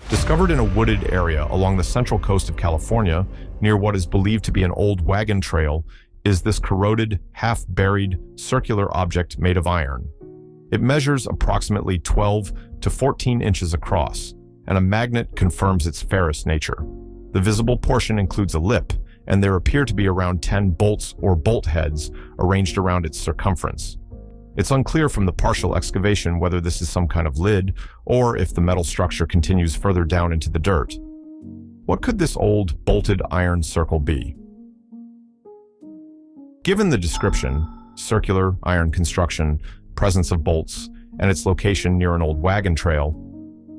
Discovered in a wooded area along the central coast of California, near what is believed to be an old wagon trail, is this corroded, half-buried, circular object made of iron. It measures approximately 12 to 14 inches across, and a magnet confirms its ferrous nature. The visible portion includes a lip, and there appear to be around 10 bolts or bolt heads arranged around its circumference. It's unclear from the partial excavation whether this is some kind of lid or if the metal structure continues further down into the dirt. What could this old, bolted iron circle be? Given the description, circular, iron construction, presence of bolts, and its location near an old wagon trail,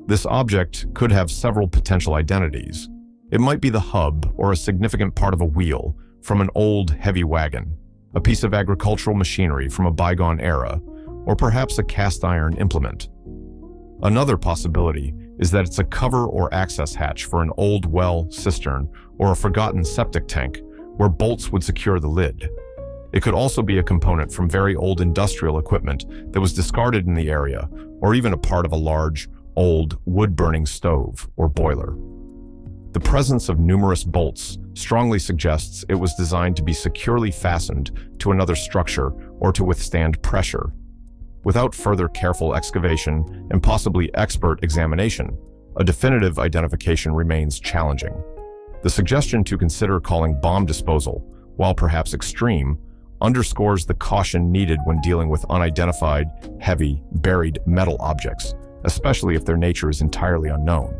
this object could have several potential identities. It might be the hub or a significant part of a wheel from an old, heavy wagon, a piece of agricultural machinery from a bygone era, or perhaps a cast iron implement. Another possibility is that it's a cover or access hatch for an old well, cistern, or a forgotten septic tank where bolts would secure the lid. It could also be a component from very old industrial equipment that was discarded in the area, or even a part of a large, old, wood-burning stove or boiler. The presence of numerous bolts strongly suggests it was designed to be securely fastened to another structure or to withstand pressure. Without further careful excavation and possibly expert examination, a definitive identification remains challenging. The suggestion to consider calling bomb disposal, while perhaps extreme, underscores the caution needed when dealing with unidentified, heavy, buried metal objects, especially if their nature is entirely unknown.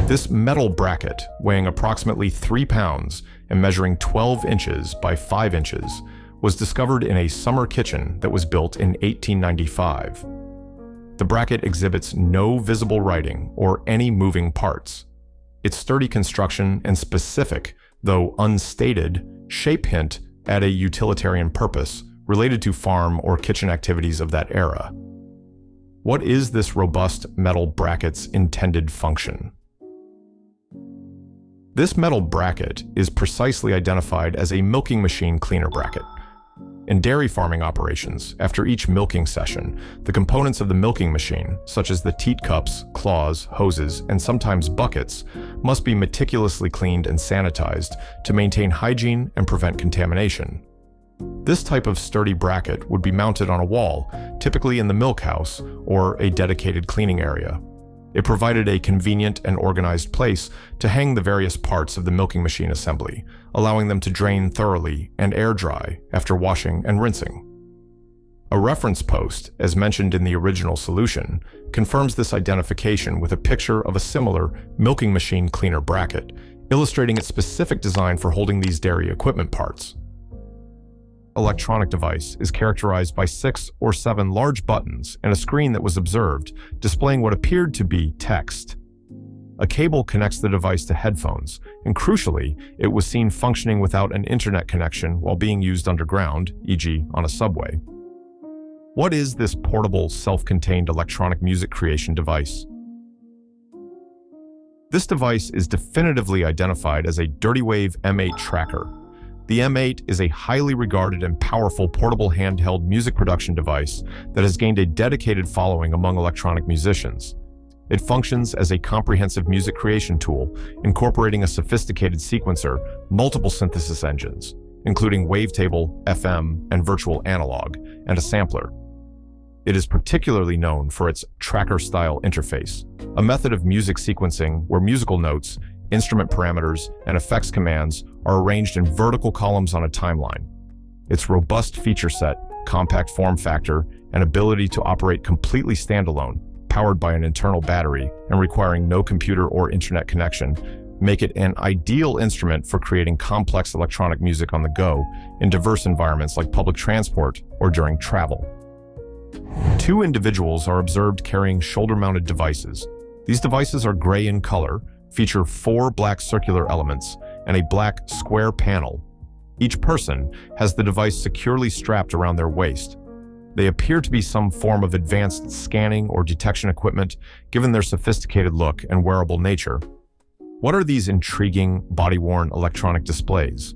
This metal bracket, weighing approximately 3 pounds and measuring 12 inches by 5 inches, was discovered in a summer kitchen that was built in 1895. The bracket exhibits no visible writing or any moving parts. Its sturdy construction and specific, though unstated, shape hint at a utilitarian purpose related to farm or kitchen activities of that era. What is this robust metal bracket's intended function? This metal bracket is precisely identified as a milking machine cleaner bracket. In dairy farming operations, after each milking session, the components of the milking machine, such as the teat cups, claws, hoses, and sometimes buckets, must be meticulously cleaned and sanitized to maintain hygiene and prevent contamination. This type of sturdy bracket would be mounted on a wall, typically in the milk house or a dedicated cleaning area. It provided a convenient and organized place to hang the various parts of the milking machine assembly, allowing them to drain thoroughly and air dry after washing and rinsing. A reference post, as mentioned in the original solution, confirms this identification with a picture of a similar milking machine cleaner bracket, illustrating its specific design for holding these dairy equipment parts. Electronic device is characterized by 6 or 7 large buttons and a screen that was observed, displaying what appeared to be text. A cable connects the device to headphones, and crucially, it was seen functioning without an internet connection while being used underground, e.g. on a subway. What is this portable, self-contained electronic music creation device? This device is definitively identified as a Dirty Wave M8 tracker. The M8 is a highly regarded and powerful portable handheld music production device that has gained a dedicated following among electronic musicians. It functions as a comprehensive music creation tool, incorporating a sophisticated sequencer, multiple synthesis engines, including wavetable, FM, and virtual analog, and a sampler. It is particularly known for its tracker-style interface, a method of music sequencing where musical notes, instrument parameters, and effects commands are arranged in vertical columns on a timeline. Its robust feature set, compact form factor, and ability to operate completely standalone, powered by an internal battery and requiring no computer or internet connection, make it an ideal instrument for creating complex electronic music on the go in diverse environments like public transport or during travel. 2 individuals are observed carrying shoulder-mounted devices. These devices are gray in color, feature 4 black circular elements, and a black square panel. Each person has the device securely strapped around their waist. They appear to be some form of advanced scanning or detection equipment, given their sophisticated look and wearable nature. What are these intriguing, body-worn electronic displays?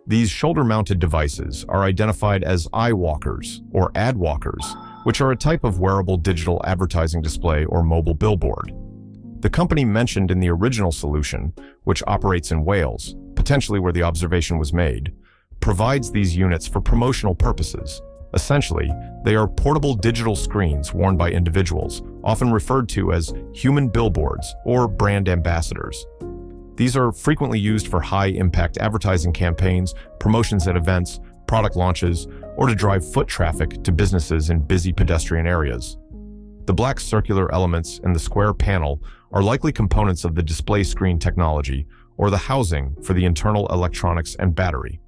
These shoulder-mounted devices are identified as eye walkers or ad walkers, which are a type of wearable digital advertising display or mobile billboard. The company mentioned in the original solution, which operates in Wales, potentially where the observation was made, provides these units for promotional purposes. Essentially, they are portable digital screens worn by individuals, often referred to as human billboards or brand ambassadors. These are frequently used for high-impact advertising campaigns, promotions at events, product launches, or to drive foot traffic to businesses in busy pedestrian areas. The black circular elements in the square panel are likely components of the display screen technology or the housing for the internal electronics and battery.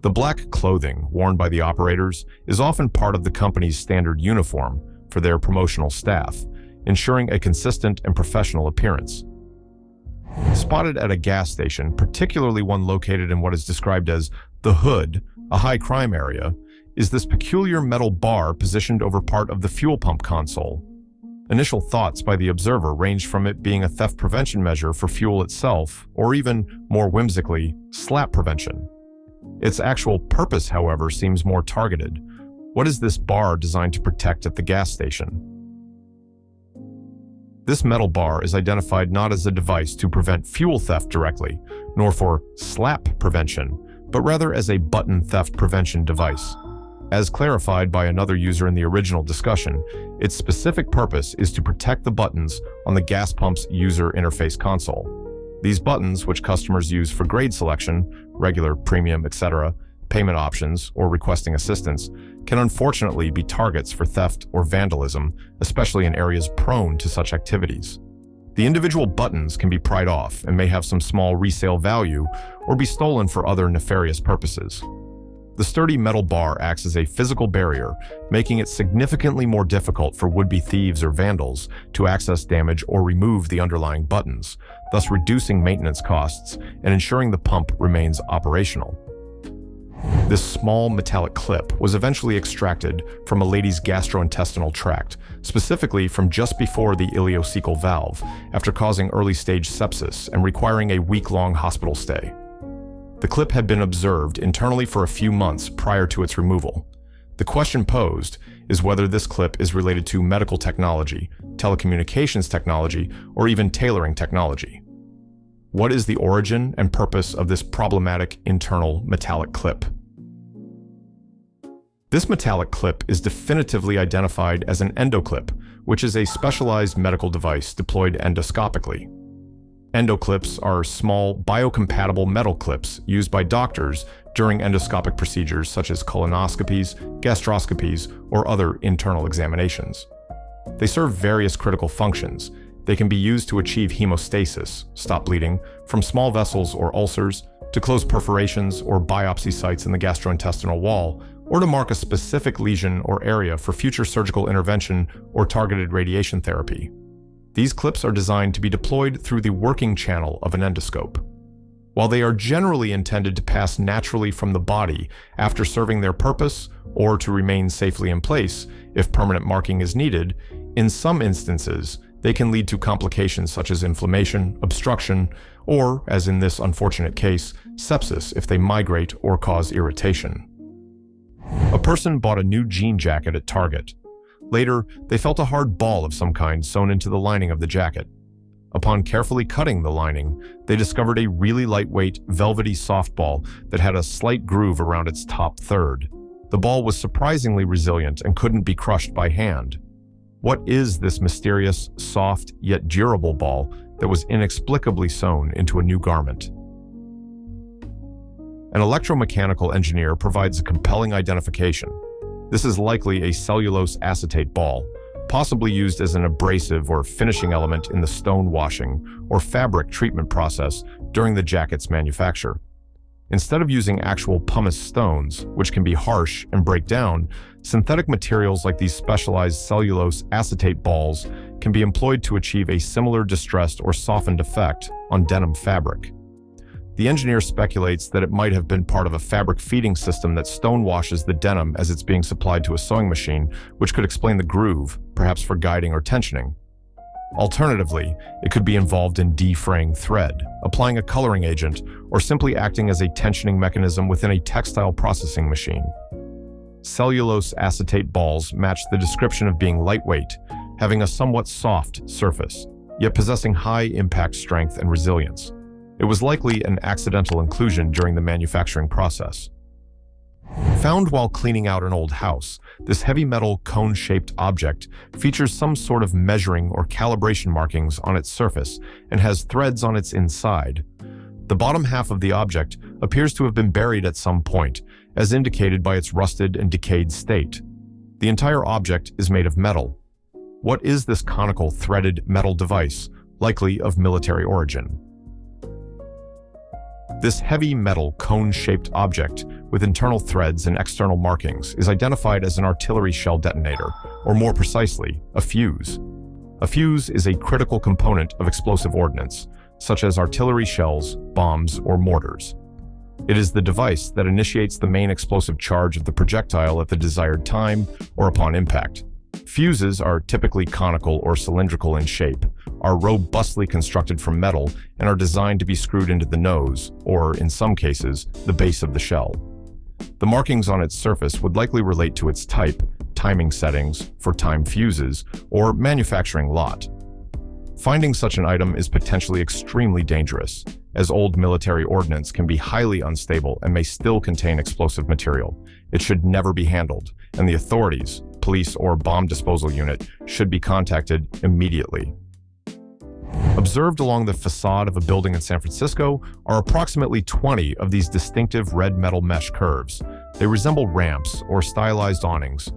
The black clothing worn by the operators is often part of the company's standard uniform for their promotional staff, ensuring a consistent and professional appearance. Spotted at a gas station, particularly one located in what is described as the Hood, a high crime area, is this peculiar metal bar positioned over part of the fuel pump console. Initial thoughts by the observer ranged from it being a theft prevention measure for fuel itself, or even, more whimsically, slap prevention. Its actual purpose, however, seems more targeted. What is this bar designed to protect at the gas station? This metal bar is identified not as a device to prevent fuel theft directly, nor for slap prevention, but rather as a button theft prevention device. As clarified by another user in the original discussion, its specific purpose is to protect the buttons on the gas pump's user interface console. These buttons, which customers use for grade selection, regular, premium, etc., payment options, or requesting assistance, can unfortunately be targets for theft or vandalism, especially in areas prone to such activities. The individual buttons can be pried off and may have some small resale value or be stolen for other nefarious purposes. The sturdy metal bar acts as a physical barrier, making it significantly more difficult for would-be thieves or vandals to access, damage, or remove the underlying buttons, thus reducing maintenance costs and ensuring the pump remains operational. This small metallic clip was eventually extracted from a lady's gastrointestinal tract, specifically from just before the ileocecal valve, after causing early-stage sepsis and requiring a week-long hospital stay. The clip had been observed internally for a few months prior to its removal. The question posed is whether this clip is related to medical technology, telecommunications technology, or even tailoring technology. What is the origin and purpose of this problematic internal metallic clip? This metallic clip is definitively identified as an endoclip, which is a specialized medical device deployed endoscopically. Endoclips are small, biocompatible metal clips used by doctors during endoscopic procedures such as colonoscopies, gastroscopies, or other internal examinations. They serve various critical functions. They can be used to achieve hemostasis, stop bleeding, from small vessels or ulcers, to close perforations or biopsy sites in the gastrointestinal wall, or to mark a specific lesion or area for future surgical intervention or targeted radiation therapy. These clips are designed to be deployed through the working channel of an endoscope. While they are generally intended to pass naturally from the body after serving their purpose or to remain safely in place if permanent marking is needed, in some instances, they can lead to complications such as inflammation, obstruction, or, as in this unfortunate case, sepsis if they migrate or cause irritation. A person bought a new jean jacket at Target. Later, they felt a hard ball of some kind sewn into the lining of the jacket. Upon carefully cutting the lining, they discovered a really lightweight, velvety softball that had a slight groove around its top third. The ball was surprisingly resilient and couldn't be crushed by hand. What is this mysterious, soft, yet durable ball that was inexplicably sewn into a new garment? An electromechanical engineer provides a compelling identification. This is likely a cellulose acetate ball, possibly used as an abrasive or finishing element in the stone washing or fabric treatment process during the jacket's manufacture. Instead of using actual pumice stones, which can be harsh and break down, synthetic materials like these specialized cellulose acetate balls can be employed to achieve a similar distressed or softened effect on denim fabric. The engineer speculates that it might have been part of a fabric feeding system that stonewashes the denim as it's being supplied to a sewing machine, which could explain the groove, perhaps for guiding or tensioning. Alternatively, it could be involved in defraying thread, applying a coloring agent, or simply acting as a tensioning mechanism within a textile processing machine. cellulose acetate balls matched the description of being lightweight, having a somewhat soft surface, yet possessing high impact strength and resilience. It was likely an accidental inclusion during the manufacturing process. Found while cleaning out an old house, this heavy metal cone-shaped object features some sort of measuring or calibration markings on its surface and has threads on its inside. The bottom half of the object appears to have been buried at some point, as indicated by its rusted and decayed state. The entire object is made of metal. What is this conical threaded metal device, likely of military origin? This heavy metal cone-shaped object with internal threads and external markings is identified as an artillery shell detonator, or more precisely, a fuse. A fuse is a critical component of explosive ordnance, such as artillery shells, bombs, or mortars. It is the device that initiates the main explosive charge of the projectile at the desired time or upon impact. Fuses are typically conical or cylindrical in shape, are robustly constructed from metal, and are designed to be screwed into the nose, or in some cases, the base of the shell. The markings on its surface would likely relate to its type, timing settings for time fuses, or manufacturing lot. Finding such an item is potentially extremely dangerous, as old military ordnance can be highly unstable and may still contain explosive material. It should never be handled, and the authorities, police or bomb disposal unit, should be contacted immediately. Observed along the facade of a building in San Francisco are approximately 20 of these distinctive red metal mesh curves. They resemble ramps or stylized awnings.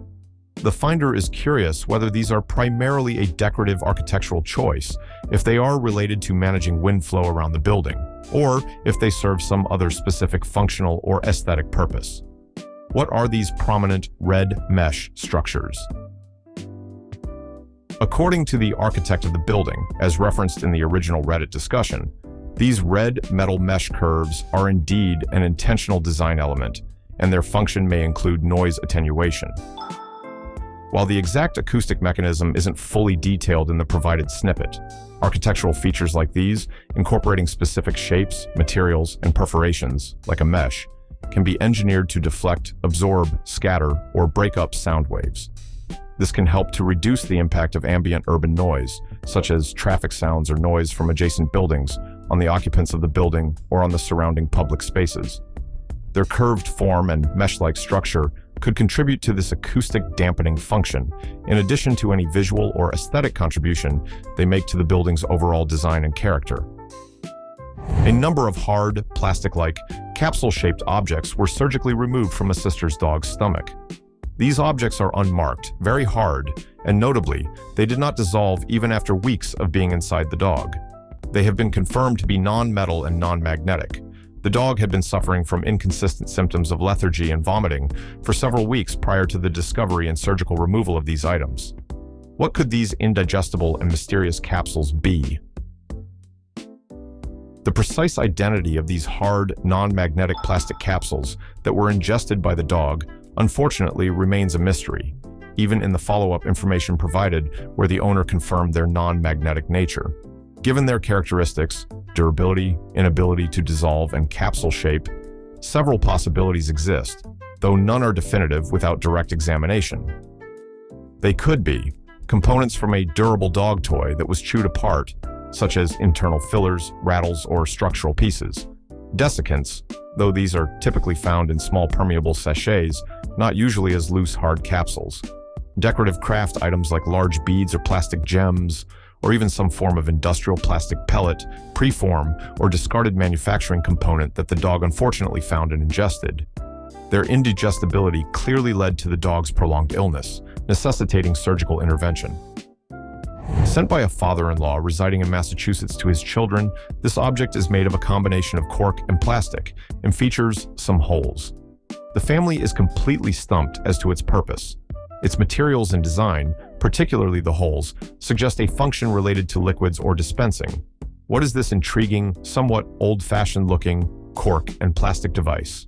The finder is curious whether these are primarily a decorative architectural choice, if they are related to managing wind flow around the building, or if they serve some other specific functional or aesthetic purpose. What are these prominent red mesh structures? According to the architect of the building, as referenced in the original Reddit discussion, these red metal mesh curves are indeed an intentional design element, and their function may include noise attenuation. While the exact acoustic mechanism isn't fully detailed in the provided snippet, architectural features like these, incorporating specific shapes, materials, and perforations, like a mesh, can be engineered to deflect, absorb, scatter, or break up sound waves. This can help to reduce the impact of ambient urban noise, such as traffic sounds or noise from adjacent buildings, on the occupants of the building or on the surrounding public spaces. Their curved form and mesh-like structure could contribute to this acoustic dampening function, in addition to any visual or aesthetic contribution they make to the building's overall design and character. A number of hard, plastic-like, capsule-shaped objects were surgically removed from a sister's dog's stomach. These objects are unmarked, very hard, and notably, they did not dissolve even after weeks of being inside the dog. They have been confirmed to be non-metal and non-magnetic. The dog had been suffering from inconsistent symptoms of lethargy and vomiting for several weeks prior to the discovery and surgical removal of these items. What could these indigestible and mysterious capsules be? The precise identity of these hard, non-magnetic plastic capsules that were ingested by the dog unfortunately remains a mystery, even in the follow-up information provided where the owner confirmed their non-magnetic nature. Given their characteristics, durability, inability to dissolve, and capsule shape, several possibilities exist, though none are definitive without direct examination. They could be components from a durable dog toy that was chewed apart, such as internal fillers, rattles, or structural pieces. Desiccants, though these are typically found in small permeable sachets, not usually as loose, hard capsules. Decorative craft items like large beads or plastic gems, or even some form of industrial plastic pellet, preform, or discarded manufacturing component that the dog unfortunately found and ingested. Their indigestibility clearly led to the dog's prolonged illness, necessitating surgical intervention. Sent by a father-in-law residing in Massachusetts to his children, this object is made of a combination of cork and plastic and features some holes. The family is completely stumped as to its purpose. Its materials and design, particularly the holes, suggest a function related to liquids or dispensing. What is this intriguing, somewhat old-fashioned-looking cork and plastic device?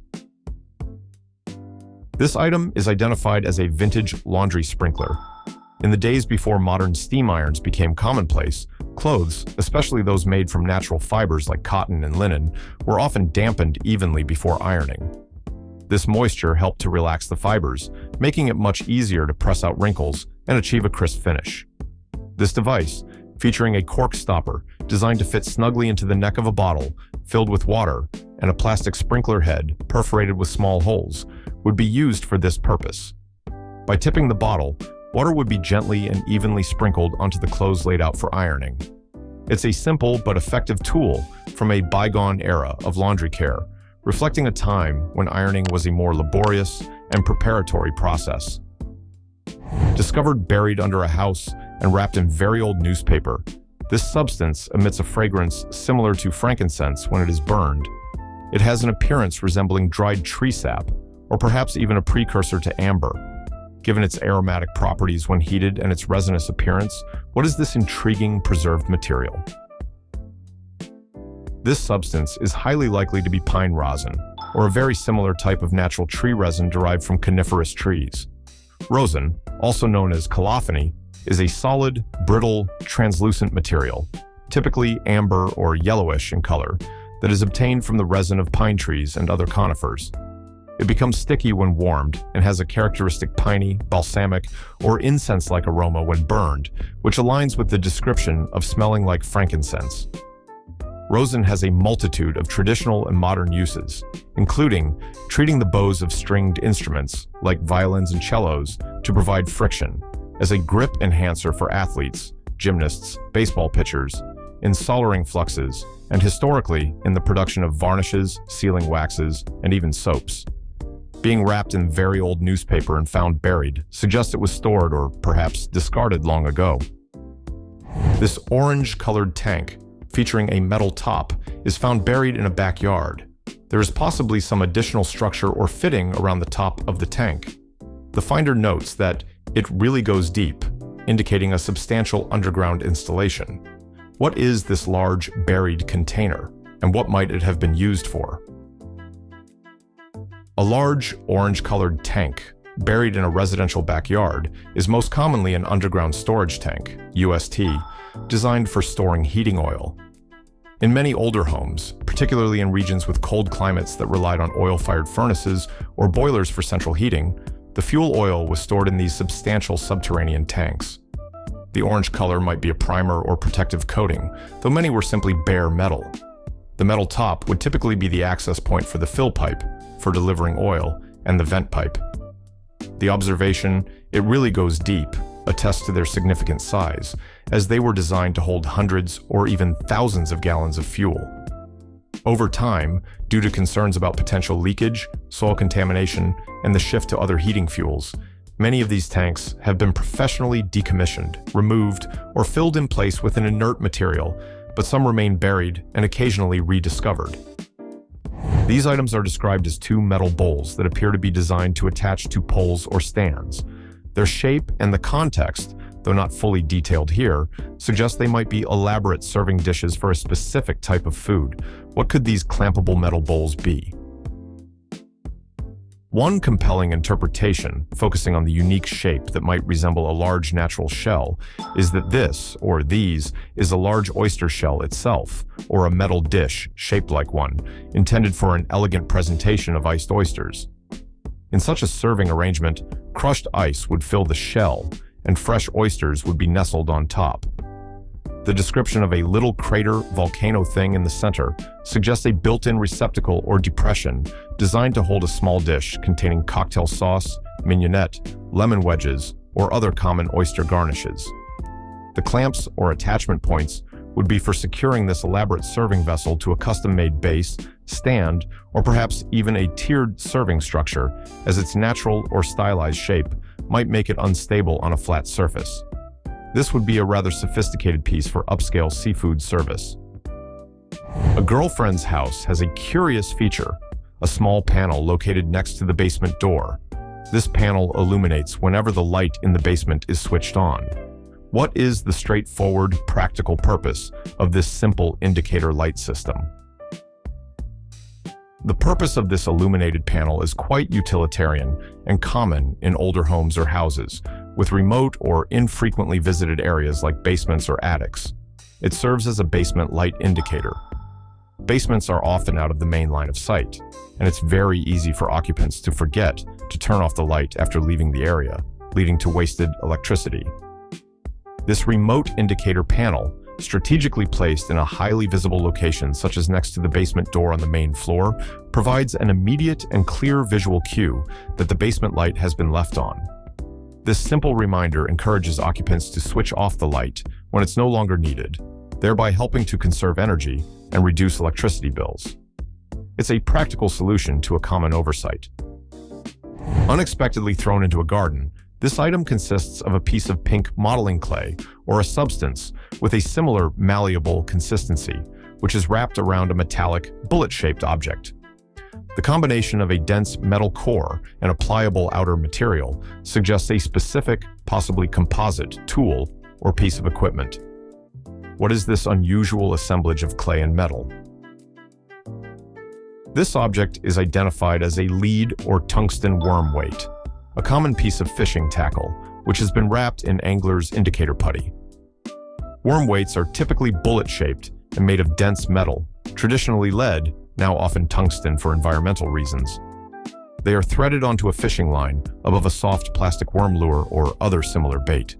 This item is identified as a vintage laundry sprinkler. In the days before modern steam irons became commonplace, clothes, especially those made from natural fibers like cotton and linen, were often dampened evenly before ironing. This moisture helped to relax the fibers, making it much easier to press out wrinkles and achieve a crisp finish. This device, featuring a cork stopper designed to fit snugly into the neck of a bottle filled with water and a plastic sprinkler head perforated with small holes, would be used for this purpose. By tipping the bottle, water would be gently and evenly sprinkled onto the clothes laid out for ironing. It's a simple but effective tool from a bygone era of laundry care, reflecting a time when ironing was a more laborious and preparatory process. Discovered buried under a house and wrapped in very old newspaper, this substance emits a fragrance similar to frankincense when it is burned. It has an appearance resembling dried tree sap, or perhaps even a precursor to amber. Given its aromatic properties when heated and its resinous appearance, what is this intriguing preserved material? This substance is highly likely to be pine rosin, or a very similar type of natural tree resin derived from coniferous trees. Rosin, also known as colophony, is a solid, brittle, translucent material, typically amber or yellowish in color, that is obtained from the resin of pine trees and other conifers. It becomes sticky when warmed and has a characteristic piney, balsamic, or incense-like aroma when burned, which aligns with the description of smelling like frankincense. Rosin has a multitude of traditional and modern uses, including treating the bows of stringed instruments, like violins and cellos, to provide friction, as a grip enhancer for athletes, gymnasts, baseball pitchers, in soldering fluxes, and historically in the production of varnishes, sealing waxes, and even soaps. Being wrapped in very old newspaper and found buried suggests it was stored or perhaps discarded long ago. This orange-colored tank, featuring a metal top, is found buried in a backyard. There is possibly some additional structure or fitting around the top of the tank. The finder notes that it really goes deep, indicating a substantial underground installation. What is this large buried container, and what might it have been used for? A large orange-colored tank buried in a residential backyard is most commonly an underground storage tank, UST, designed for storing heating oil. In many older homes, particularly in regions with cold climates that relied on oil-fired furnaces or boilers for central heating, the fuel oil was stored in these substantial subterranean tanks. The orange color might be a primer or protective coating, though many were simply bare metal. The metal top would typically be the access point for the fill pipe, for delivering oil, and the vent pipe. The observation, "it really goes deep," attests to their significant size, as they were designed to hold hundreds or even thousands of gallons of fuel. Over time, due to concerns about potential leakage, soil contamination, and the shift to other heating fuels, many of these tanks have been professionally decommissioned, removed, or filled in place with an inert material, but some remain buried and occasionally rediscovered. These items are described as two metal bowls that appear to be designed to attach to poles or stands. Their shape and the context, though not fully detailed here, suggest they might be elaborate serving dishes for a specific type of food. What could these clampable metal bowls be? One compelling interpretation, focusing on the unique shape that might resemble a large natural shell, is that this, or these, is a large oyster shell itself, or a metal dish shaped like one, intended for an elegant presentation of iced oysters. In such a serving arrangement, crushed ice would fill the shell, and fresh oysters would be nestled on top. The description of a little crater volcano thing in the center suggests a built-in receptacle or depression designed to hold a small dish containing cocktail sauce, mignonette, lemon wedges, or other common oyster garnishes. The clamps or attachment points would be for securing this elaborate serving vessel to a custom-made base, stand, or perhaps even a tiered serving structure, as its natural or stylized shape might make it unstable on a flat surface. This would be a rather sophisticated piece for upscale seafood service. A girlfriend's house has a curious feature, a small panel located next to the basement door. This panel illuminates whenever the light in the basement is switched on. What is the straightforward, practical purpose of this simple indicator light system? The purpose of this illuminated panel is quite utilitarian and common in older homes or houses, with remote or infrequently visited areas like basements or attics. It serves as a basement light indicator. Basements are often out of the main line of sight, and it's very easy for occupants to forget to turn off the light after leaving the area, leading to wasted electricity. This remote indicator panel, strategically placed in a highly visible location such as next to the basement door on the main floor, provides an immediate and clear visual cue that the basement light has been left on. This simple reminder encourages occupants to switch off the light when it's no longer needed, thereby helping to conserve energy and reduce electricity bills. It's a practical solution to a common oversight. Unexpectedly thrown into a garden, this item consists of a piece of pink modeling clay or a substance with a similar malleable consistency, which is wrapped around a metallic, bullet-shaped object. The combination of a dense metal core and a pliable outer material suggests a specific, possibly composite, tool or piece of equipment. What is this unusual assemblage of clay and metal? This object is identified as a lead or tungsten worm weight, a common piece of fishing tackle, which has been wrapped in angler's indicator putty. Worm weights are typically bullet-shaped and made of dense metal, traditionally lead, now often tungsten for environmental reasons. They are threaded onto a fishing line above a soft plastic worm lure or other similar bait.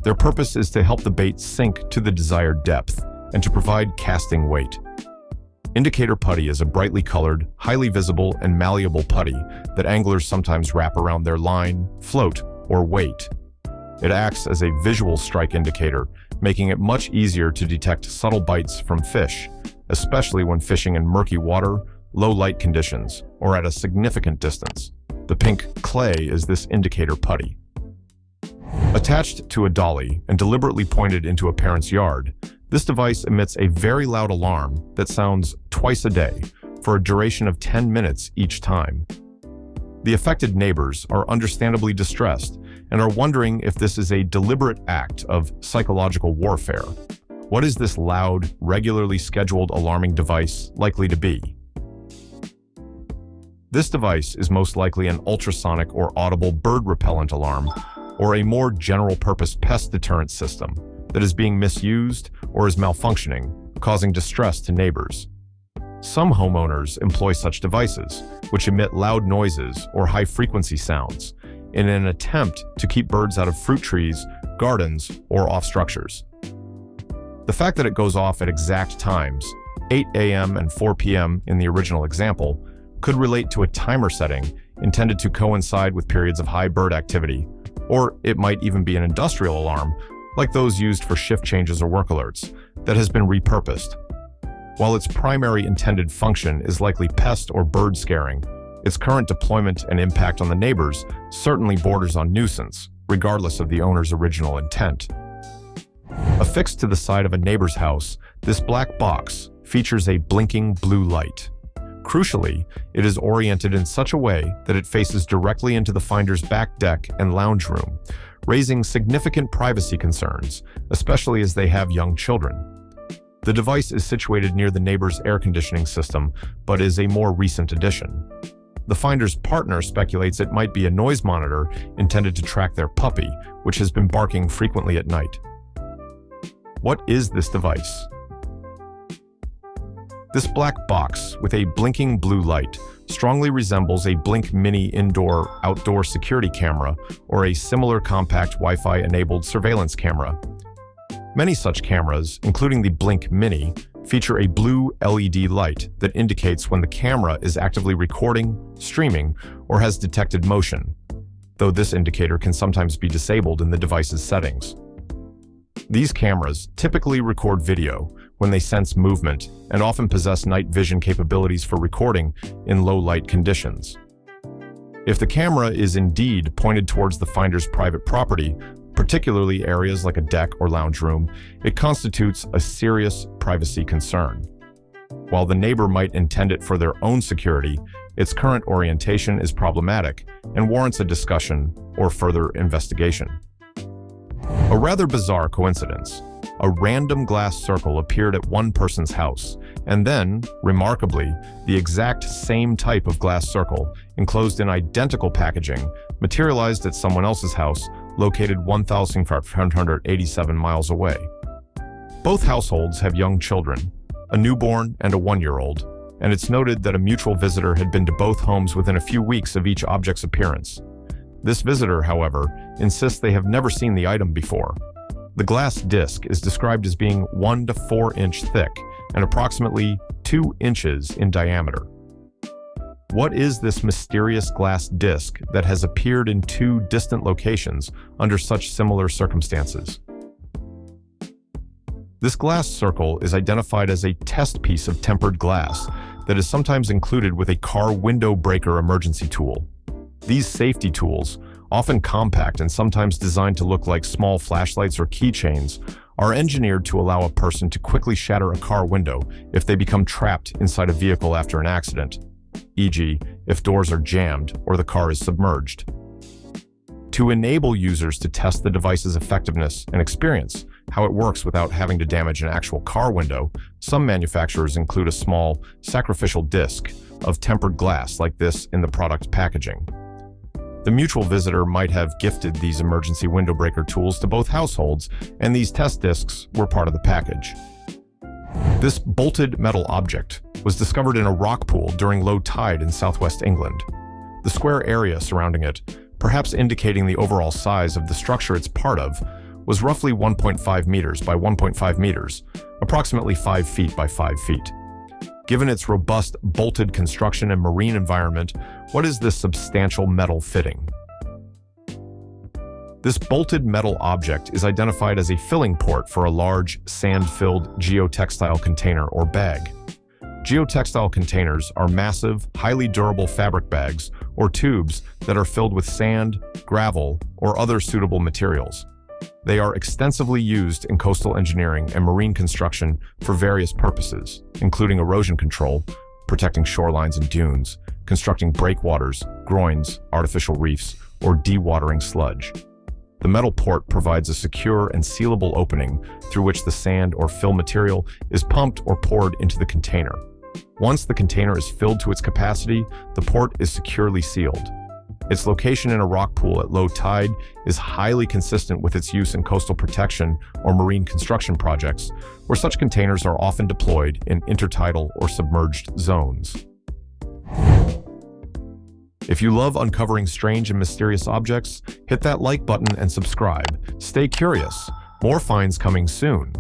Their purpose is to help the bait sink to the desired depth and to provide casting weight. Indicator putty is a brightly colored, highly visible, and malleable putty that anglers sometimes wrap around their line, float, or weight. It acts as a visual strike indicator, making it much easier to detect subtle bites from fish, especially when fishing in murky water, low light conditions, or at a significant distance. The pink clay is this indicator putty. Attached to a dolly and deliberately pointed into a parent's yard, this device emits a very loud alarm that sounds twice a day for a duration of 10 minutes each time. The affected neighbors are understandably distressed and are wondering if this is a deliberate act of psychological warfare. What is this loud, regularly scheduled alarming device likely to be? This device is most likely an ultrasonic or audible bird repellent alarm, or a more general-purpose pest deterrent system that is being misused or is malfunctioning, causing distress to neighbors. Some homeowners employ such devices, which emit loud noises or high-frequency sounds, in an attempt to keep birds out of fruit trees, gardens, or off structures. The fact that it goes off at exact times, 8 a.m. and 4 p.m. in the original example, could relate to a timer setting intended to coincide with periods of high bird activity, or it might even be an industrial alarm, like those used for shift changes or work alerts, that has been repurposed. While its primary intended function is likely pest or bird scaring, its current deployment and impact on the neighbors certainly borders on nuisance, regardless of the owner's original intent. Affixed to the side of a neighbor's house, this black box features a blinking blue light. Crucially, it is oriented in such a way that it faces directly into the finder's back deck and lounge room, raising significant privacy concerns, especially as they have young children. The device is situated near the neighbor's air conditioning system, but is a more recent addition. The finder's partner speculates it might be a noise monitor intended to track their puppy, which has been barking frequently at night. What is this device? This black box with a blinking blue light strongly resembles a Blink Mini indoor-outdoor security camera or a similar compact Wi-Fi-enabled surveillance camera. Many such cameras, including the Blink Mini, feature a blue LED light that indicates when the camera is actively recording, streaming, or has detected motion, though this indicator can sometimes be disabled in the device's settings. These cameras typically record video when they sense movement and often possess night vision capabilities for recording in low-light conditions. If the camera is indeed pointed towards the finder's private property, particularly areas like a deck or lounge room, it constitutes a serious privacy concern. While the neighbor might intend it for their own security, its current orientation is problematic and warrants a discussion or further investigation. A rather bizarre coincidence. A random glass circle appeared at one person's house, and then, remarkably, the exact same type of glass circle, enclosed in identical packaging, materialized at someone else's house, located 1,587 miles away. Both households have young children, a newborn, and a 1-year-old, and it's noted that a mutual visitor had been to both homes within a few weeks of each object's appearance. This visitor, however, insists they have never seen the item before. The glass disc is described as being 1 to 4 inch thick and approximately 2 inches in diameter. What is this mysterious glass disc that has appeared in 2 distant locations under such similar circumstances? This glass circle is identified as a test piece of tempered glass that is sometimes included with a car window breaker emergency tool. These safety tools, often compact and sometimes designed to look like small flashlights or keychains, are engineered to allow a person to quickly shatter a car window if they become trapped inside a vehicle after an accident, e.g., if doors are jammed or the car is submerged. To enable users to test the device's effectiveness and experience how it works without having to damage an actual car window, some manufacturers include a small, sacrificial disc of tempered glass like this in the product packaging. The mutual visitor might have gifted these emergency window breaker tools to both households, and these test discs were part of the package. This bolted metal object was discovered in a rock pool during low tide in southwest England. The square area surrounding it, perhaps indicating the overall size of the structure it's part of, was roughly 1.5 meters by 1.5 meters, approximately 5 feet by 5 feet. Given its robust bolted construction and marine environment, what is this substantial metal fitting? This bolted metal object is identified as a filling port for a large, sand-filled geotextile container or bag. Geotextile containers are massive, highly durable fabric bags or tubes that are filled with sand, gravel, or other suitable materials. They are extensively used in coastal engineering and marine construction for various purposes, including erosion control, protecting shorelines and dunes, constructing breakwaters, groins, artificial reefs, or dewatering sludge. The metal port provides a secure and sealable opening through which the sand or fill material is pumped or poured into the container. Once the container is filled to its capacity, the port is securely sealed. Its location in a rock pool at low tide is highly consistent with its use in coastal protection or marine construction projects, where such containers are often deployed in intertidal or submerged zones. If you love uncovering strange and mysterious objects, hit that like button and subscribe. Stay curious. More finds coming soon.